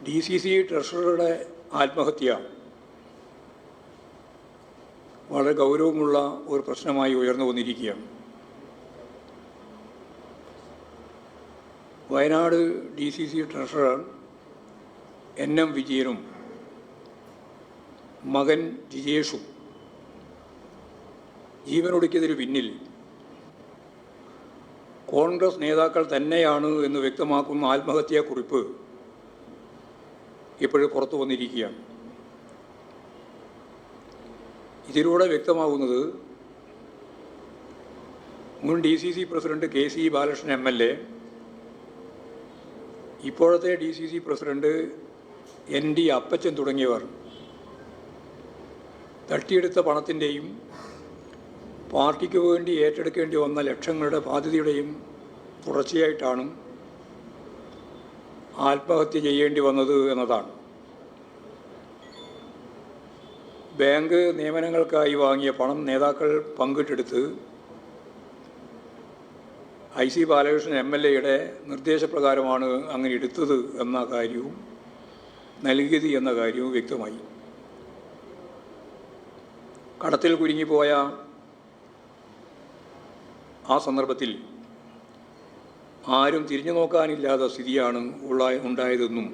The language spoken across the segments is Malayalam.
DCC ട്രഷററുടെ ആത്മഹത്യ വളരെ ഗൗരവമുള്ള ഒരു പ്രശ്നമായി ഉയർന്നു വന്നിരിക്കുകയാണ്. വയനാട് DCC ട്രഷറർ NM വിജയനും മകൻ ജിജേഷും ജീവനൊടുക്കിയതിന് പിന്നിൽ കോൺഗ്രസ് നേതാക്കൾ തന്നെയാണ് എന്ന് വ്യക്തമാക്കുന്ന ആത്മഹത്യാക്കുറിപ്പ് ഇപ്പോഴും പുറത്തു വന്നിരിക്കുകയാണ്. ഇതിലൂടെ വ്യക്തമാകുന്നത് മുൻ DCC president KC Balakrishnan MLA, ഇപ്പോഴത്തെ DCC പ്രസിഡന്റ് ND അപ്പച്ചൻ തുടങ്ങിയവർ തട്ടിയെടുത്ത പണത്തിൻ്റെയും പാർട്ടിക്ക് വേണ്ടി ഏറ്റെടുക്കേണ്ടി വന്ന ലക്ഷങ്ങളുടെ ബാധ്യതയുടെയും തുടർച്ചയായിട്ടാണ് ആത്മഹത്യ ചെയ്യേണ്ടി വന്നത് എന്നതാണ്. ബാങ്ക് നിയമനങ്ങൾക്കായി വാങ്ങിയ പണം നേതാക്കൾ പങ്കിട്ടെടുത്ത് IC ബാലകൃഷ്ണൻ MLA നിർദ്ദേശപ്രകാരമാണ് അങ്ങനെ എടുത്തത് എന്ന കാര്യവും നൽകിയത് എന്ന കാര്യവും വ്യക്തമായി. കടത്തിൽ കുരുങ്ങിപ്പോയ ആ സന്ദർഭത്തിൽ ആരും തിരിഞ്ഞു നോക്കാനില്ലാത്ത സ്ഥിതിയാണ് ഉണ്ടായതെന്നും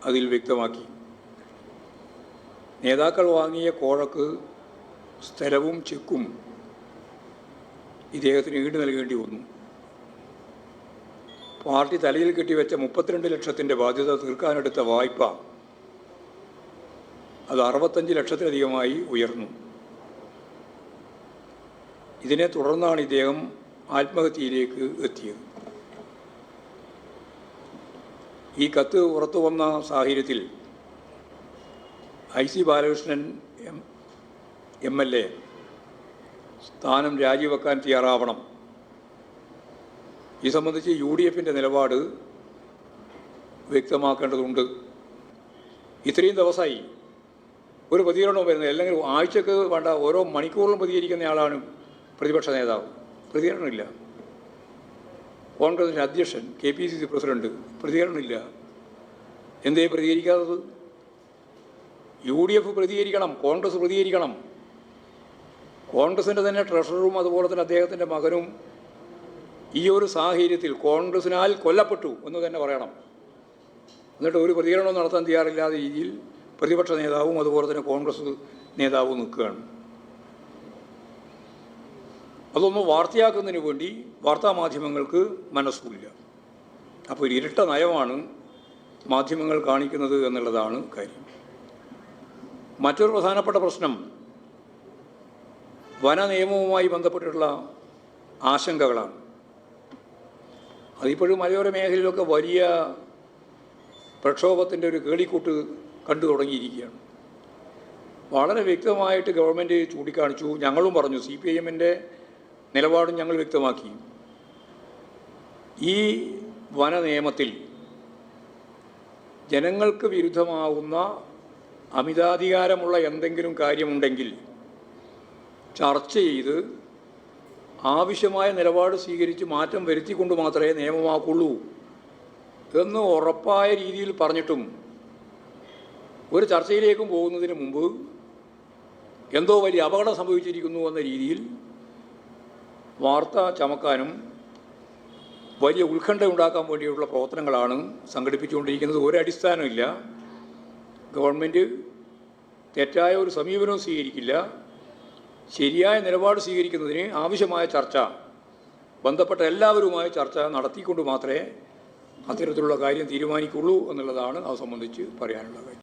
അതിൽ വ്യക്തമാക്കി. നേതാക്കൾ വാങ്ങിയ കോഴക്ക് സ്ഥലവും ചെക്കും ഇദ്ദേഹത്തിന് ഈട് നൽകേണ്ടി വന്നു. പാർട്ടി തലയിൽ കെട്ടിവെച്ച 32 ലക്ഷത്തിൻ്റെ ബാധ്യത തീർക്കാനെടുത്ത വായ്പ അത് 65 ലക്ഷത്തിലധികമായി ഉയർന്നു. ഇതിനെ തുടർന്നാണ് ഇദ്ദേഹം ആത്മഹത്യയിലേക്ക് എത്തിയത്. ഈ കത്ത് പുറത്തു വന്ന സാഹചര്യത്തിൽ IC ബാലകൃഷ്ണൻ MLA സ്ഥാനം രാജിവെക്കാൻ തയ്യാറാവണം. ഈ സംബന്ധിച്ച് UDFൻ്റെ നിലപാട് വ്യക്തമാക്കേണ്ടതുണ്ട്. ഇത്രയും ദിവസമായി ഒരു പ്രതികരണവും വരുന്നത്, അല്ലെങ്കിൽ ആഴ്ചക്ക് വേണ്ട ഓരോ മണിക്കൂറിലും പ്രതികരിക്കുന്നയാളാണ് പ്രതിപക്ഷ നേതാവ്. പ്രതികരണമില്ല. കോൺഗ്രസിൻ്റെ അധ്യക്ഷൻ KPCC പ്രസിഡന്റ് പ്രതികരണമില്ല. എന്തേ പ്രതികരിക്കാത്തത്? UDF പ്രതികരിക്കണം, കോൺഗ്രസ് പ്രതികരിക്കണം. കോൺഗ്രസിൻ്റെ തന്നെ ട്രഷററും അതുപോലെ തന്നെ അദ്ദേഹത്തിൻ്റെ മകനും ഈ ഒരു സാഹചര്യത്തിൽ കോൺഗ്രസിനാൽ കൊല്ലപ്പെട്ടു എന്ന് തന്നെ പറയണം. എന്നിട്ട് ഒരു പ്രതികരണവും നടത്താൻ തയ്യാറില്ലാത്ത രീതിയിൽ പ്രതിപക്ഷ നേതാവും അതുപോലെ തന്നെ കോൺഗ്രസ് നേതാവും നിൽക്കുകയാണ്. അതൊന്നും വാർത്തയാക്കുന്നതിന് വേണ്ടി വാർത്താമാധ്യമങ്ങൾക്ക് മനസ്സുമില്ല. അപ്പോൾ ഒരു ഇരട്ട നയമാണ് മാധ്യമങ്ങൾ കാണിക്കുന്നത് എന്നുള്ളതാണ് കാര്യം. മറ്റൊരു പ്രധാനപ്പെട്ട പ്രശ്നം വന നിയമവുമായി ബന്ധപ്പെട്ടിട്ടുള്ള ആശങ്കകളാണ്. അതിപ്പോഴും മലയോര മേഖലയിലൊക്കെ വലിയ പ്രക്ഷോഭത്തിൻ്റെ ഒരു കേളിക്കൂട്ട് കണ്ടു തുടങ്ങിയിരിക്കുകയാണ്. വളരെ വ്യക്തമായിട്ട് ഗവൺമെൻറ് ചൂണ്ടിക്കാണിച്ചു. ഞങ്ങളും പറഞ്ഞു, CPIMൻ്റെ നിലപാടും ഞങ്ങൾ വ്യക്തമാക്കി. ഈ വന നിയമത്തിൽ ജനങ്ങൾക്ക് വിരുദ്ധമാവുന്ന അമിതാധികാരമുള്ള എന്തെങ്കിലും കാര്യമുണ്ടെങ്കിൽ ചർച്ച ചെയ്ത് ആവശ്യമായ നിലപാട് സ്വീകരിച്ച് മാറ്റം വരുത്തിക്കൊണ്ട് മാത്രമേ നിയമമാക്കുള്ളൂ എന്ന് ഉറപ്പായ രീതിയിൽ പറഞ്ഞിട്ടും ഒരു ചർച്ചയിലേക്കും പോകുന്നതിന് മുമ്പ് എന്തോ വലിയ അപകടം സംഭവിച്ചിരിക്കുന്നു എന്ന രീതിയിൽ വാർത്ത ചമക്കാനും വലിയ ഉത്കണ്ഠ ഉണ്ടാക്കാൻ വേണ്ടിയുള്ള പ്രവർത്തനങ്ങളാണ് സംഘടിപ്പിച്ചുകൊണ്ടിരിക്കുന്നത്. ഒരടിസ്ഥാനമില്ല. ഗവൺമെൻറ് തെറ്റായ ഒരു സമീപനവും സ്വീകരിക്കില്ല. ശരിയായ നിലപാട് സ്വീകരിക്കുന്നതിന് ആവശ്യമായ ചർച്ച, ബന്ധപ്പെട്ട എല്ലാവരുമായി ചർച്ച നടത്തിക്കൊണ്ട് മാത്രമേ അത്തരത്തിലുള്ള കാര്യം തീരുമാനിക്കുള്ളൂ എന്നുള്ളതാണ് അത് സംബന്ധിച്ച് പറയാനുള്ള കാര്യം.